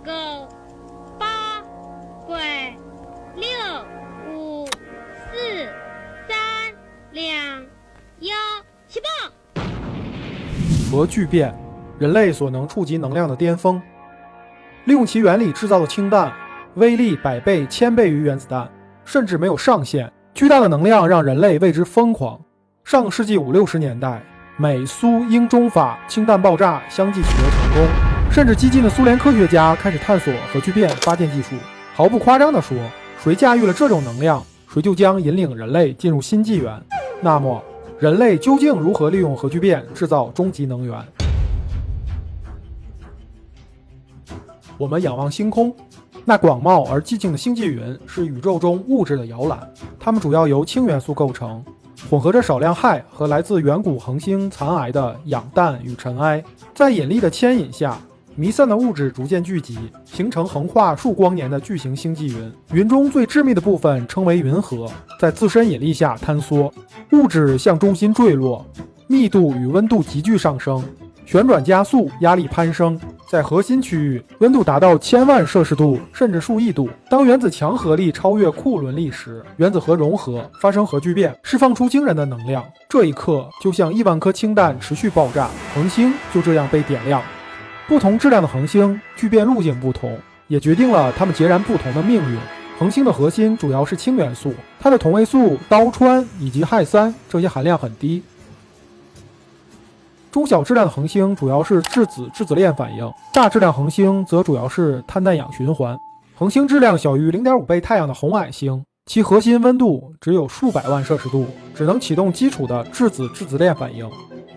勾、八、拐、六、5、4、3、2、1，起爆！核聚变，人类所能触及能量的巅峰。利用其原理制造的氢弹，威力100倍、1000倍于原子弹，甚至没有上限。巨大的能量让人类为之疯狂。上个世纪50、60年代，美、苏、英、中、法氢弹爆炸相继取得成功，甚至激进的苏联科学家开始探索核聚变发电技术。毫不夸张地说，谁驾驭了这种能量，谁就将引领人类进入新纪元。那么，人类究竟如何利用核聚变制造终极能源？我们仰望星空，那广袤而寂静的星际云是宇宙中物质的摇篮，它们主要由氢元素构成，混合着少量氦和来自远古恒星残骸的氧氮与尘埃。在引力的牵引下，弥散的物质逐渐聚集，形成横跨数光年的巨型星际云。云中最致密的部分称为云核，在自身引力下坍缩，物质向中心坠落，密度与温度急剧上升，旋转加速，压力攀升。在核心区域，温度达到1000万摄氏度，甚至数亿度。当原子强合力超越库伦力时，原子核融合，发生核聚变，释放出惊人的能量。这一刻，就像1万颗氢弹持续爆炸，恒星就这样被点亮。不同质量的恒星，聚变路径不同，也决定了它们截然不同的命运。恒星的核心主要是氢元素，它的同位素氘氚以及氦3这些含量很低。中小质量的恒星主要是质子质子链反应，大质量恒星则主要是碳氮氧循环。恒星质量小于 0.5 倍太阳的红矮星，其核心温度只有数百万摄氏度，只能启动基础的质子质子链反应。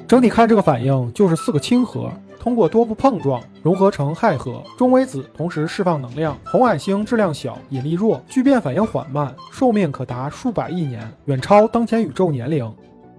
整体看，这个反应就是4个氢核通过多步碰撞融合成氦核，中微子同时释放能量。红矮星质量小，引力弱，聚变反应缓慢，寿命可达数百亿年，远超当前宇宙年龄。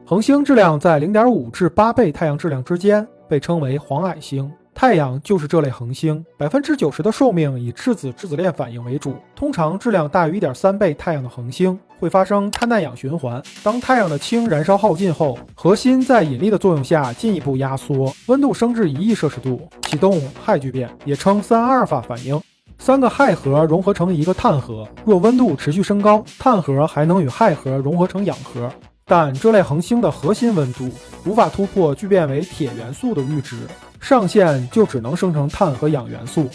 恒星质量在 0.5 至8倍太阳质量之间，被称为黄矮星。太阳就是这类恒星， 90% 的寿命以质子质子链反应为主。通常质量大于 1.3 倍太阳的恒星会发生碳氮氧循环。当太阳的氢燃烧耗尽后，核心在引力的作用下进一步压缩，温度升至1亿摄氏度，启动氦聚变，也称3阿尔法反应。3个氦核融合成一个碳核，若温度持续升高，碳核还能与氦核融合成氧核。但这类恒星的核心温度无法突破聚变为铁元素的阈值，上限就只能生成碳和氧元素。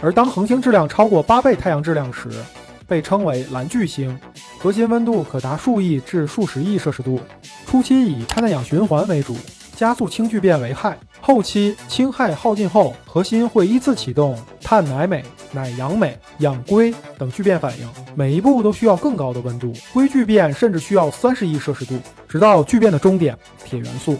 而当恒星质量超过8倍太阳质量时，被称为蓝巨星，核心温度可达数亿至数十亿摄氏度。初期以碳氮氧循环为主，加速氢聚变为氦。后期氢氦耗尽后，核心会依次启动碳氖镁、氖氧镁、氧硅等聚变反应，每一步都需要更高的温度，硅聚变甚至需要30亿摄氏度，直到聚变的终点铁元素。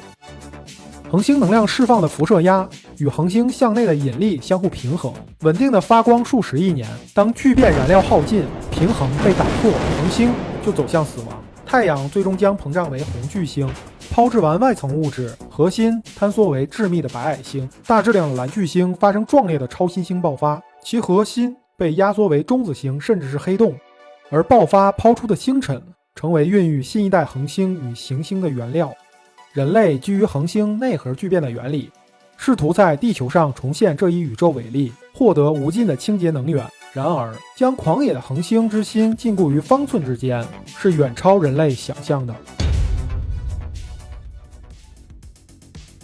恒星能量释放的辐射压与恒星向内的引力相互平衡，稳定的发光数十亿年。当聚变燃料耗尽，平衡被打破，恒星就走向死亡。太阳最终将膨胀为红巨星，抛掷完外层物质，核心坍缩为致密的白矮星。大质量的蓝巨星发生壮烈的超新星爆发，其核心被压缩为中子星甚至是黑洞，而爆发抛出的星尘成为孕育新一代恒星与行星的原料。人类基于恒星内核聚变的原理，试图在地球上重现这一宇宙伟力，获得无尽的清洁能源。然而，将狂野的恒星之心禁锢于方寸之间，是远超人类想象的。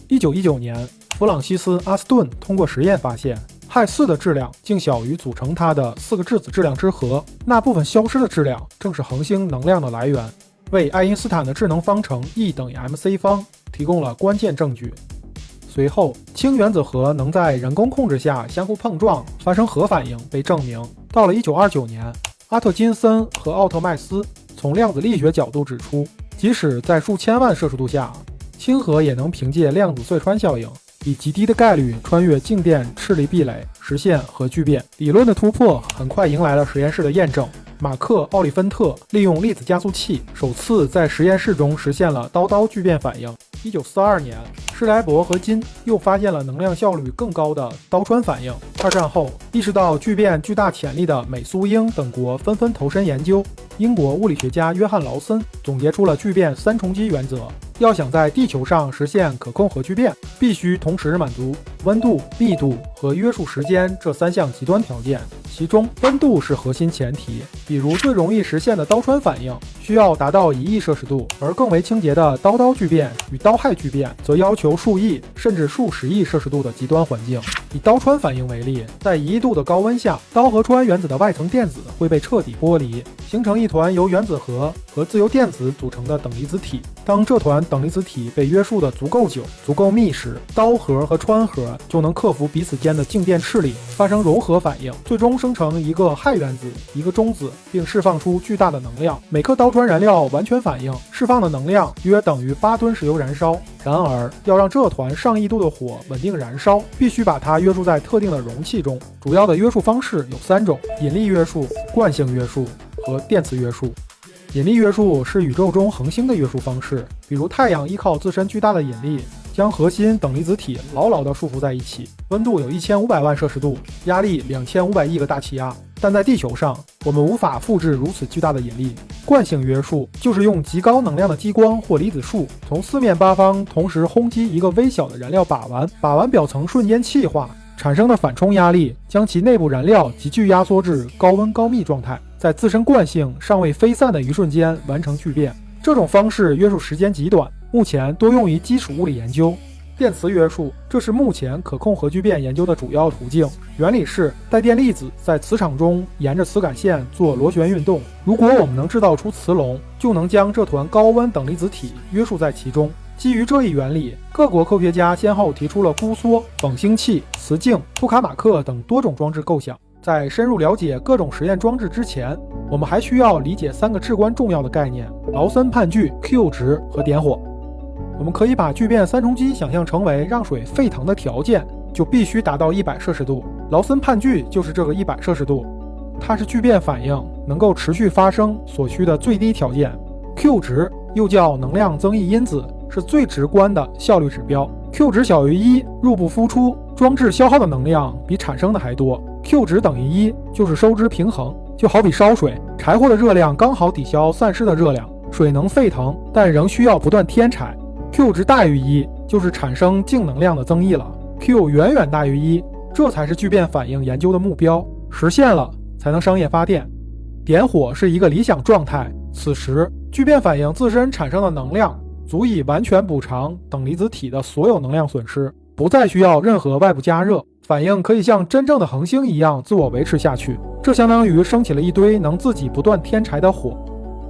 1919年，弗朗西斯·阿斯顿通过实验发现，氦4的质量竟小于组成它的4个质子质量之和，那部分消失的质量正是恒星能量的来源，为爱因斯坦的智能方程 E 等于 mc 方提供了关键证据。随后，氢原子核能在人工控制下相互碰撞，发生核反应被证明。到了1929年，阿特金森和奥特麦斯从量子力学角度指出，即使在数千万摄氏度下，氢核也能凭借量子隧穿效应，以极低的概率穿越静电斥力壁垒，实现核聚变。理论的突破很快迎来了实验室的验证。马克·奥利芬特利用粒子加速器，首次在实验室中实现了氘聚变反应。1942年，施莱伯和金又发现了能量效率更高的氘氚反应。二战后，意识到聚变巨大潜力的美、苏、英等国纷纷投身研究。英国物理学家约翰·劳森总结出了聚变3重基原则：要想在地球上实现可控核聚变，必须同时满足温度、密度和约束时间这3项极端条件。其中，温度是核心前提。比如最容易实现的刀川反应，需要达到1亿摄氏度，而更为清洁的刀聚变与刀氦聚变，则要求数亿甚至数十亿摄氏度的极端环境。以刀川反应为例，在1亿度的高温下，刀和氚原子的外层电子会被彻底剥离，形成一团由原子核和自由电子组成的等离子体。当这团等离子体被约束的足够久、足够密时，刀核和氚核就能克服彼此间的静电斥力，发生融合反应，最终生成一个氦原子、一个中子，并释放出巨大的能量。每克刀川燃料完全反应，释放的能量约等于8吨石油燃烧。然而，要让这团上亿度的火稳定燃烧，必须把它约束在特定的容器中。主要的约束方式有3种：引力约束、惯性约束和电磁约束。引力约束是宇宙中恒星的约束方式，比如太阳依靠自身巨大的引力，将核心等离子体牢牢地束缚在一起，温度有1500万摄氏度，压力2500亿个大气压。但在地球上，我们无法复制如此巨大的引力。惯性约束就是用极高能量的激光或离子束，从4面8方同时轰击一个微小的燃料把玩，把玩表层瞬间气化，产生的反冲压力将其内部燃料急剧压缩至高温高密状态，在自身惯性尚未飞散的一瞬间完成聚变。这种方式约束时间极短，目前多用于基础物理研究。电磁约束，这是目前可控核聚变研究的主要途径。原理是带电粒子在磁场中沿着磁感线做螺旋运动。如果我们能制造出磁笼，就能将这团高温等离子体约束在其中。基于这一原理，各国科学家先后提出了姑缩、仿星器、磁镜、托卡马克等多种装置构想。在深入了解各种实验装置之前，我们还需要理解3个至关重要的概念：劳森判据、Q 值和点火。我们可以把聚变3重机想象成为让水沸腾的条件，就必须达到100摄氏度。劳森判据就是这个100摄氏度，它是聚变反应能够持续发生所需的最低条件。Q 值又叫能量增益因子，是最直观的效率指标。Q 值小于1，入不敷出，装置消耗的能量比产生的还多。Q 值等于1，就是收支平衡。就好比烧水，柴火的热量刚好抵消散失的热量，水能沸腾，但仍需要不断添柴。Q 值大于1，就是产生净能量的增益了。Q 远远大于1，这才是聚变反应研究的目标，实现了才能商业发电。点火是一个理想状态，此时聚变反应自身产生的能量足以完全补偿等离子体的所有能量损失，不再需要任何外部加热，反应可以像真正的恒星一样自我维持下去。这相当于升起了一堆能自己不断添柴的火。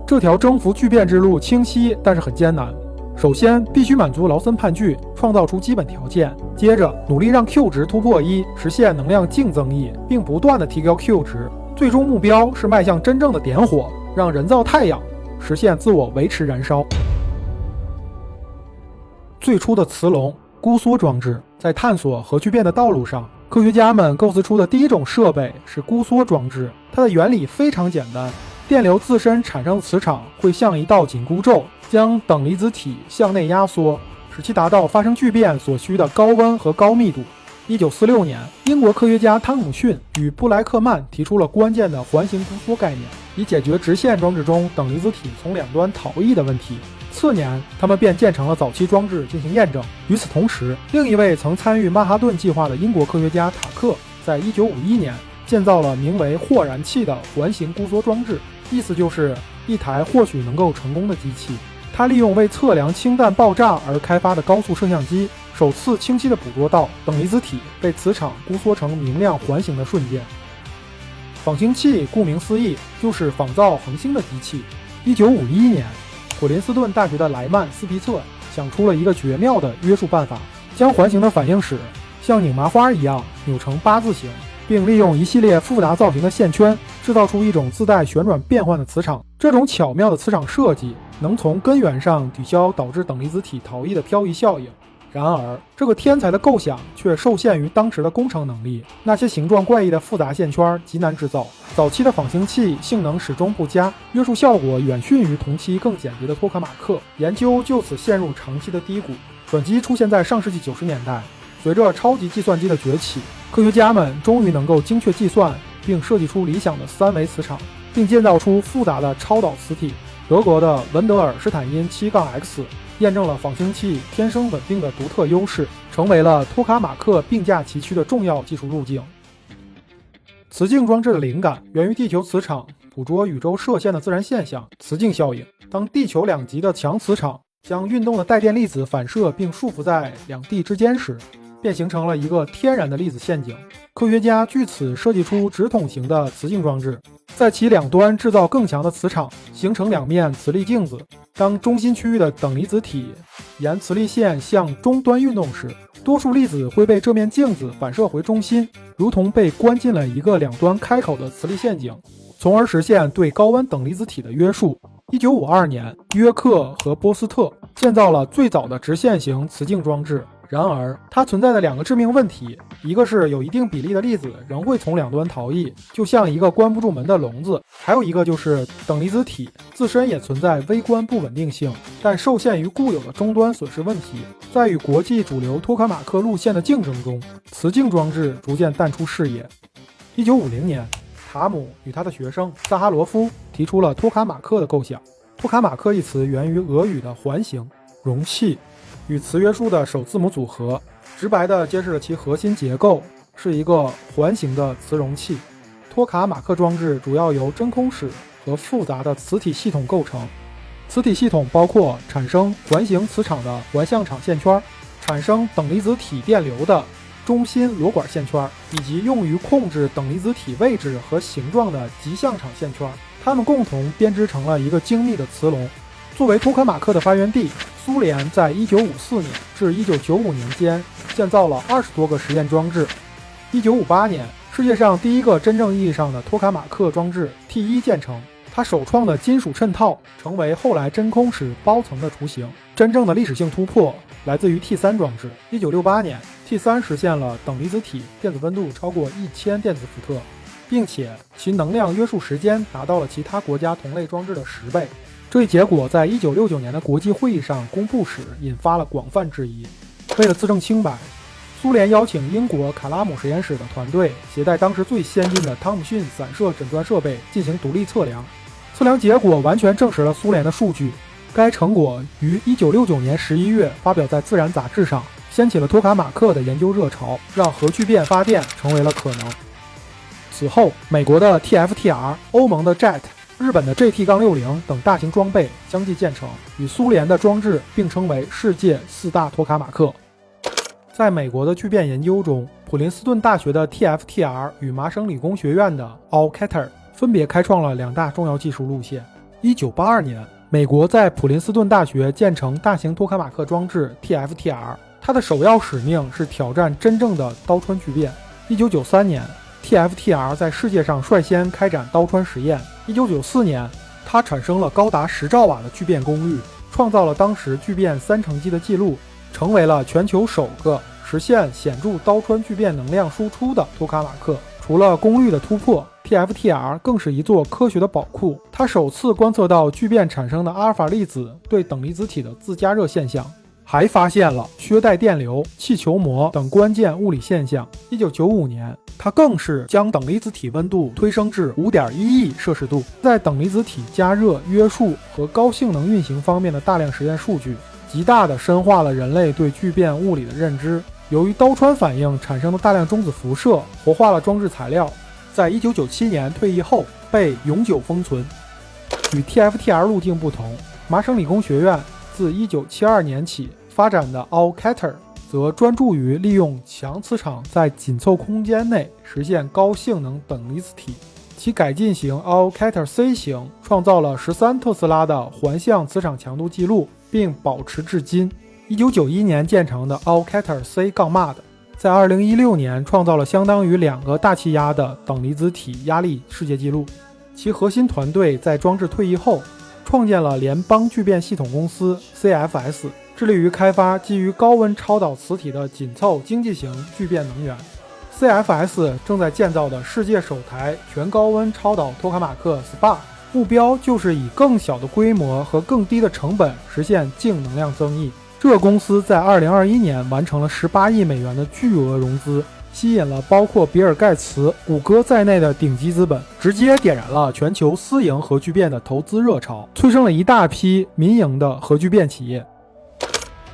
这条征服聚变之路清晰，但是很艰难。首先必须满足劳森判据，创造出基本条件，接着努力让 Q 值突破1，实现能量净增益，并不断的提高 Q 值。最终目标是迈向真正的点火，让人造太阳实现自我维持燃烧。最初的磁笼、姑缩装置，在探索核聚变的道路上，科学家们构思出的第一种设备是姑缩装置。它的原理非常简单，电流自身产生的磁场会像一道紧箍咒，将等离子体向内压缩，使其达到发生聚变所需的高温和高密度。1946年，英国科学家汤姆逊与布莱克曼提出了关键的环形姑缩概念，以解决直线装置中等离子体从两端逃逸的问题。次年，他们便建成了早期装置进行验证。与此同时，另一位曾参与曼哈顿计划的英国科学家塔克，在1951年建造了名为霍燃器的环形姑缩装置，意思就是一台或许能够成功的机器。它利用为测量氢弹爆炸而开发的高速摄像机，首次清晰地捕捉到等离子体被磁场姑缩成明亮环形的瞬间。仿星器顾名思义，就是仿造恒星的机器。1951年，普林斯顿大学的莱曼斯皮策想出了一个绝妙的约束办法，将环形的反应室像拧麻花一样扭成8字形，并利用一系列复杂造型的线圈制造出一种自带旋转变换的磁场。这种巧妙的磁场设计能从根源上抵消导致等离子体逃逸的漂移效应。然而，这个天才的构想却受限于当时的工程能力，那些形状怪异的复杂线圈极难制造。早期的仿星器性能始终不佳，约束效果远逊于同期更简洁的托卡马克，研究就此陷入长期的低谷。转机出现在上世纪90年代，随着超级计算机的崛起，科学家们终于能够精确计算并设计出理想的3维磁场，并建造出复杂的超导磁体。德国的文德尔施坦因7-X 验证了仿星器天生稳定的独特优势，成为了托卡马克并驾齐驱的重要技术路径。磁镜装置的灵感源于地球磁场捕捉宇宙射线的自然现象——磁镜效应。当地球两极的强磁场将运动的带电粒子反射并束缚在两地之间时，便形成了一个天然的粒子陷阱。科学家据此设计出直筒型的磁镜装置，在其两端制造更强的磁场，形成两面磁力镜子。当中心区域的等离子体沿磁力线向终端运动时，多数粒子会被这面镜子反射回中心，如同被关进了一个两端开口的磁力陷阱，从而实现对高温等离子体的约束。1952年，约克和波斯特建造了最早的直线型磁镜装置。然而，它存在的两个致命问题，一个是有一定比例的粒子仍会从两端逃逸，就像一个关不住门的笼子；还有一个就是等离子体自身也存在微观不稳定性，但受限于固有的终端损失问题，在与国际主流托卡马克路线的竞争中，磁镜装置逐渐淡出视野。1950年，塔姆与他的学生萨哈罗夫提出了托卡马克的构想。托卡马克一词源于俄语的环形容器，与词约数的首字母组合，直白地揭示了其核心结构是一个环形的磁容器。托卡马克装置主要由真空室和复杂的磁体系统构成。磁体系统包括产生环形磁场的环相场线圈，产生等离子体电流的中心螺管线圈，以及用于控制等离子体位置和形状的极相场线圈。它们共同编织成了一个精密的磁笼。作为托卡马克的发源地，苏联在1954年至1995年间建造了20多个实验装置。1958年，世界上第一个真正意义上的托卡马克装置 T1 建成，它首创的金属衬套成为后来真空时包层的雏形。真正的历史性突破来自于 T3 装置。1968年， T3 实现了等离子体电子温度超过1000电子伏特，并且其能量约束时间达到了其他国家同类装置的10倍。这一结果在1969年的国际会议上公布时引发了广泛质疑。为了自证清白，苏联邀请英国卡拉姆实验室的团队携带当时最先进的汤姆逊散射诊断设备进行独立测量。测量结果完全证实了苏联的数据。该成果于1969年11月发表在《自然》杂志上，掀起了托卡马克的研究热潮，让核聚变发电成为了可能。此后，美国的 TFTR、欧盟的 JET、日本的 GT-60 等大型装备相继建成，与苏联的装置并称为世界4大托卡马克。在美国的聚变研究中，普林斯顿大学的 TFTR 与麻省理工学院的 Alcatel 分别开创了2大重要技术路线。1982年，美国在普林斯顿大学建成大型托卡马克装置 TFTR， 它的首要使命是挑战真正的刀穿聚变。1993年，TFTR 在世界上率先开展刀穿实验。1994年，它产生了高达10兆瓦的聚变功率，创造了当时聚变3乘积的记录，成为了全球首个实现显著刀穿聚变能量输出的托卡马克。除了功率的突破， TFTR 更是一座科学的宝库。它首次观测到聚变产生的阿尔法粒子对等离子体的自加热现象，还发现了缺带电流、气球膜等关键物理现象。1995年，它更是将等离子体温度推升至5.1亿摄氏度。在等离子体加热、约束和高性能运行方面的大量实验数据，极大地深化了人类对聚变物理的认知。由于刀穿反应产生的大量中子辐射活化了装置材料，在1997年退役后被永久封存。与 TFTR 路径不同，麻省理工学院自1972年起发展的 Alcatel 则专注于利用强磁场在紧凑空间内实现高性能等离子体。其改进型 Alcatel C 型创造了13特斯拉的环相磁场强度记录，并保持至今。1991年建成的 Alcatel C-MAD 在2016年创造了相当于2个大气压的等离子体压力世界纪录。其核心团队在装置退役后创建了联邦聚变系统公司 CFS， 致力于开发基于高温超导磁体的紧凑经济型聚变能源。CFS 正在建造的世界首台全高温超导托卡马克 SPA， 目标就是以更小的规模和更低的成本实现净能量增益。这个公司在2021年完成了18亿美元的巨额融资，吸引了包括比尔盖茨、谷歌在内的顶级资本，直接点燃了全球私营核聚变的投资热潮，催生了一大批民营的核聚变企业。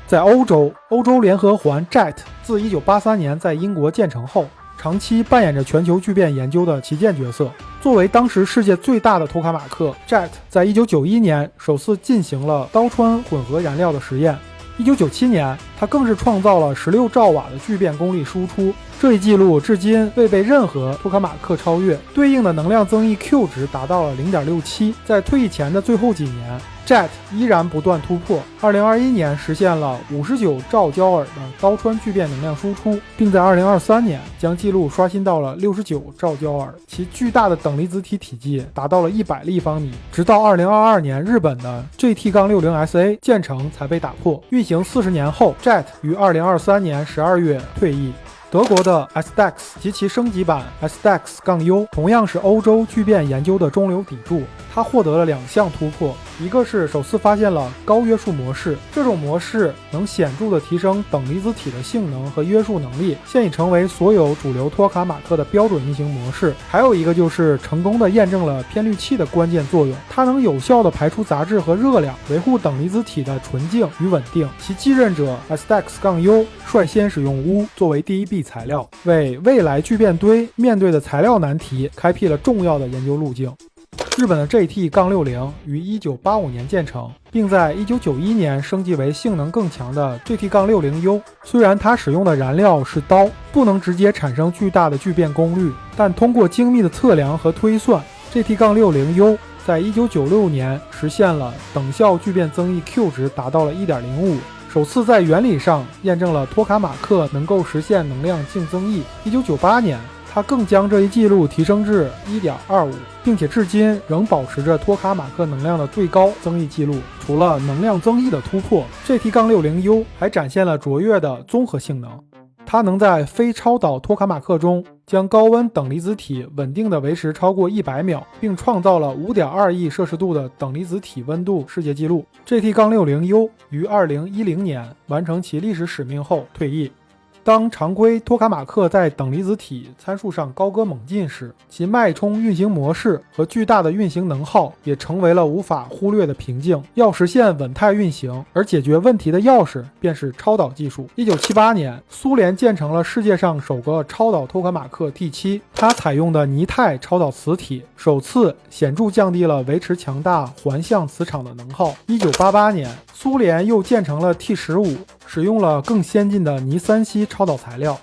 在欧洲联合环 JET 自1983年在英国建成后，长期扮演着全球聚变研究的旗舰角色。作为当时世界最大的托卡马克 ，JET 在1991年首次进行了刀穿混合燃料的实验。1997年，它更是创造了16兆瓦的聚变功率输出，这一记录至今未被任何托卡马克超越，对应的能量增益 Q 值达到了 0.67。在退役前的最后几年，JET 依然不断突破，2021年实现了59兆焦耳的刀穿聚变能量输出，并在2023年将记录刷新到了69兆焦耳，其巨大的等离子体体积达到了100立方米。直到2022年，日本的 GT-60SA 建成才被打破。运行40年后，JET 于2023年12月退役。德国的 SDAX 及其升级版 SDAX-U 同样是欧洲聚变研究的中流砥柱，它获得了2项突破，一个是首次发现了高约束模式，这种模式能显著地提升等离子体的性能和约束能力，现已成为所有主流托卡马克的标准运行模式。还有一个就是成功地验证了偏滤器的关键作用，它能有效地排出杂质和热量，维护等离子体的纯净与稳定。其继任者 SDAX-U 率先使用钨作为第一臂材料，为未来聚变堆面对的材料难题开辟了重要的研究路径。日本的 GT-60 于1985年建成，并在1991年升级为性能更强的 GT-60U。虽然它使用的燃料是氘，不能直接产生巨大的聚变功率，但通过精密的测量和推算， GT-60U 在1996年实现了等效聚变增益 Q 值达到了 1.05，首次在原理上验证了托卡马克能够实现能量净增益。1998年，它更将这一记录提升至 1.25， 并且至今仍保持着托卡马克能量的最高增益记录。除了能量增益的突破， GT-60U 还展现了卓越的综合性能。它能在非超导托卡马克中将高温等离子体稳定地维持超过100秒，并创造了 5.2 亿摄氏度的等离子体温度世界纪录。GT-60U 于2010年完成其历史使命后退役。当常规托卡马克在等离子体参数上高歌猛进时，其脉冲运行模式和巨大的运行能耗也成为了无法忽略的瓶颈。要实现稳态运行，而解决问题的钥匙便是超导技术。1978年，苏联建成了世界上首个超导托卡马克 T7， 它采用的铌钛超导磁体首次显著降低了维持强大环相磁场的能耗。1988年，苏联又建成了 T15， 使用了更先进的铌3烯超导材料。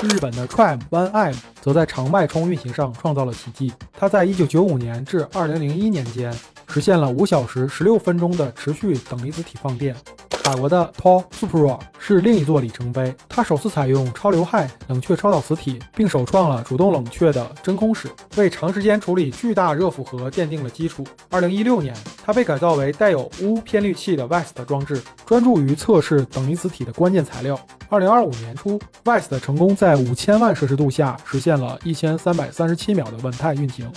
日本的 Trim-1M 则在长脉冲运行上创造了奇迹，它在1995年至2001年间实现了5小时16分钟的持续等离子体放电。法国的 TOR Supra 是另一座里程碑，它首次采用超流氦冷却超导磁体，并首创了主动冷却的真空室，为长时间处理巨大热负荷奠定了基础。2016年，它被改造为带有钨偏滤器的 WEST 装置，专注于测试等离子体的关键材料。2025年初 ，WEST 成功在5000万摄氏度下实现了1337秒的稳态运行。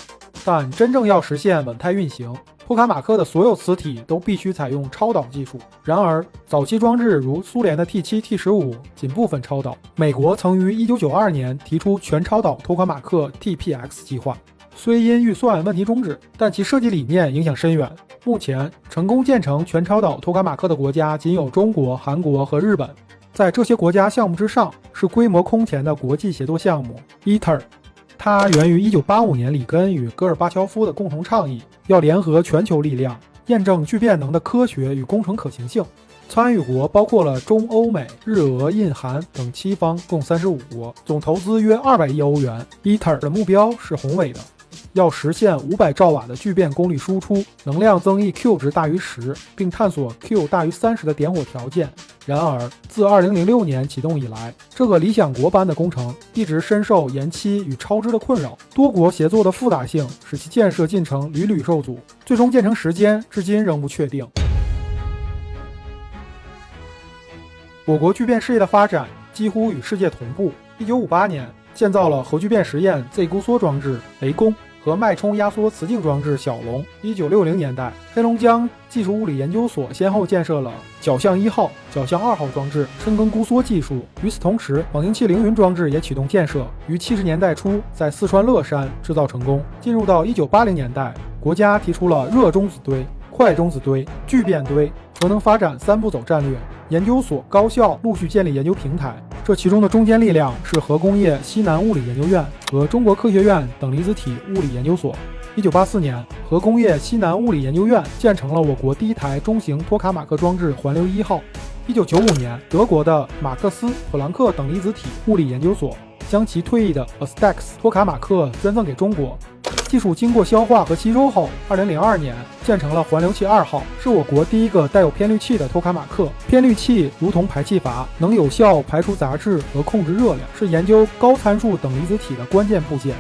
但真正要实现稳态运行，托卡马克的所有磁体都必须采用超导技术。然而，早期装置如苏联的 T7、T15 仅部分超导。美国曾于1992年提出全超导托卡马克 TPX 计划，虽因预算问题终止，但其设计理念影响深远。目前，成功建成全超导托卡马克的国家仅有中国、韩国和日本。在这些国家项目之上，是规模空前的国际协作项目 ITER。它源于1985年里根与戈尔巴乔夫的共同倡议，要联合全球力量，验证聚变能的科学与工程可行性。参与国包括了中欧美、日俄印韩等7方，共35国，总投资约200亿欧元。ITER 的目标是宏伟的，要实现500兆瓦的聚变功率输出，能量增益 Q 值大于10，并探索 Q 大于30的点火条件。然而，自2006年启动以来，这个理想国般的工程一直深受延期与超支的困扰，多国协作的复杂性使其建设进程屡屡受阻，最终建成时间至今仍不确定。我国聚变事业的发展几乎与世界同步。1958年，建造了核聚变实验 Z 估缩装置雷公和脉冲压缩磁镜装置小龙。1960年代，黑龙江技术物理研究所先后建设了角相1号、角相2号装置，深耕估缩技术。与此同时，网星器凌云装置也启动建设，于70年代初在四川乐山制造成功。进入到1980年代，国家提出了热中子堆、快中子堆、聚变堆、核能发展三步走战略，研究所高校陆续建立研究平台，这其中的中坚力量是核工业西南物理研究院和中国科学院等离子体物理研究所。1984年，核工业西南物理研究院建成了我国第一台中型托卡马克装置环流1号。1995年，德国的马克思普朗克等离子体物理研究所将其退役的 ASTEX 托卡马克捐赠给中国。技术经过消化和吸收后，2002年建成了环流器2号，是我国第一个带有偏滤器的托卡马克。偏滤器如同排气阀，能有效排出杂质和控制热量，是研究高参数等离子体的关键部件。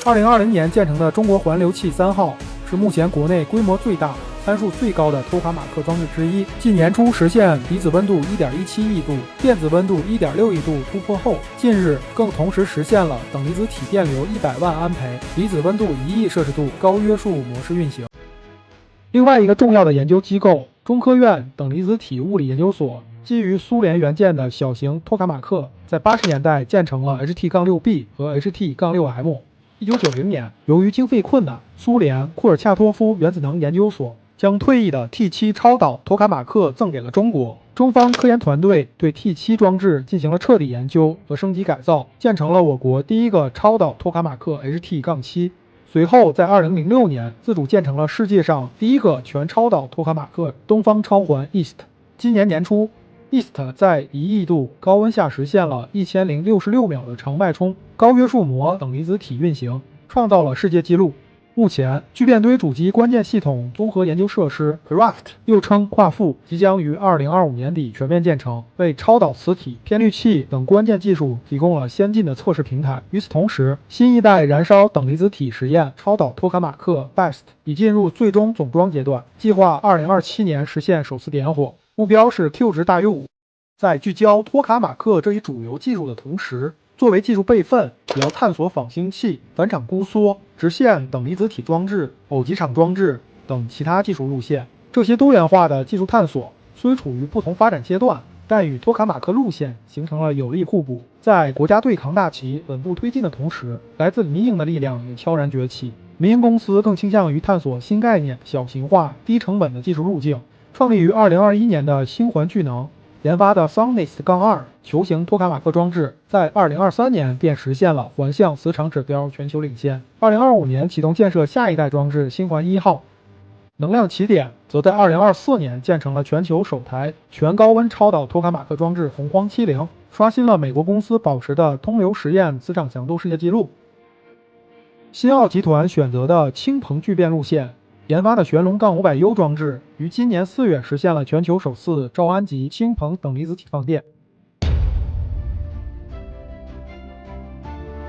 2020年建成的中国环流器3号是目前国内规模最大、参数最高的托卡马克装置之一。继年初实现离子温度 1.17 亿度、电子温度 1.6 亿度突破后，近日更同时实现了等离子体电流100万安培、离子温度1亿摄氏度高约束模式运行。另外一个重要的研究机构中科院等离子体物理研究所，基于苏联原件的小型托卡马克，在80年代建成了 HT-6B 和 HT-6M。1990年，由于经费困难，苏联库尔恰托夫原子能研究所将退役的 T7 超导托卡马克赠给了中国。中方科研团队对 T7 装置进行了彻底研究和升级改造，建成了我国第一个超导托卡马克 HT-7。随后，在2006年自主建成了世界上第一个全超导托卡马克东方超环 EAST。今年年初，EAST 在1亿度高温下实现了1066秒的长脉冲高约束膜等离子体运行，创造了世界纪录。目前，聚变堆主机关键系统综合研究设施 CRAFT 又称跨富，即将于2025年底全面建成，为超导磁体、偏滤器等关键技术提供了先进的测试平台。与此同时，新一代燃烧等离子体实验超导托卡马克 BEST 已进入最终总装阶段，计划2027年实现首次点火，目标是 Q 值大于5。在聚焦托卡马克这一主流技术的同时，作为技术备份，也要探索仿星器、反场箍缩、直线等离子体装置、偶极场装置等其他技术路线。这些多元化的技术探索虽处于不同发展阶段，但与托卡马克路线形成了有力互补。在国家队扛大旗、稳步推进的同时，来自民营的力量也悄然崛起。民营公司更倾向于探索新概念、小型化、低成本的技术路径。创立于2021年的星环聚能研发的 Sunnis-2 球形托卡马克装置，在2023年便实现了环相磁场指标全球领先。2025年启动建设下一代装置星环1号。能量起点则在2024年建成了全球首台全高温超导托卡马克装置洪荒70，刷新了美国公司宝石的通流实验磁场强度世界纪录。新奥集团选择的氢硼聚变路线研发的玄龙杠 500U 装置，于今年4月实现了全球首次兆安级氢硼等离子体放电。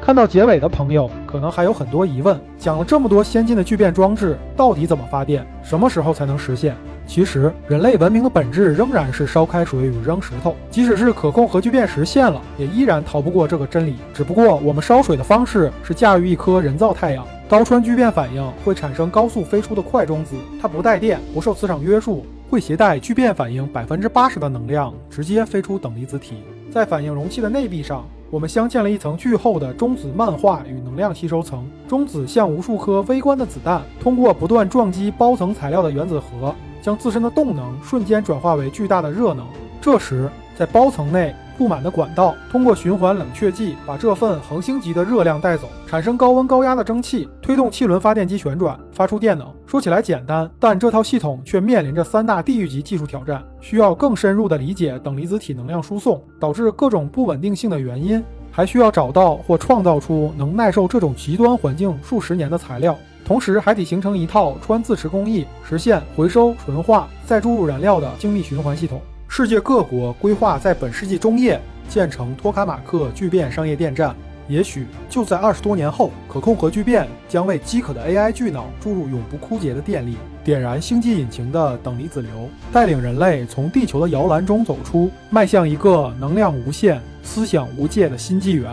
看到结尾的朋友可能还有很多疑问，讲了这么多先进的聚变装置，到底怎么发电？什么时候才能实现？其实，人类文明的本质仍然是烧开水与扔石头。即使是可控核聚变实现了，也依然逃不过这个真理。只不过，我们烧水的方式是驾驭一颗人造太阳。高川聚变反应会产生高速飞出的快中子，它不带电，不受磁场约束，会携带聚变反应80%的能量，直接飞出等离子体。在反应容器的内壁上，我们镶嵌了一层巨厚的中子漫化与能量吸收层。中子像无数颗微观的子弹，通过不断撞击包层材料的原子核，将自身的动能瞬间转化为巨大的热能。这时，在包层内布满的管道通过循环冷却剂把这份恒星级的热量带走，产生高温高压的蒸汽，推动气轮发电机旋转，发出电能。说起来简单，但这套系统却面临着3大地狱级技术挑战，需要更深入的理解等离子体能量输送导致各种不稳定性的原因，还需要找到或创造出能耐受这种极端环境数十年的材料，同时还得形成一套川自持工艺，实现回收、纯化、再注入燃料的精密循环系统。世界各国规划在本世纪中叶建成托卡马克聚变商业电站，也许就在20多年后，可控核聚变将为饥渴的 AI 巨脑注入永不枯竭的电力，点燃星际引擎的等离子流，带领人类从地球的摇篮中走出，迈向一个能量无限、思想无界的新纪元。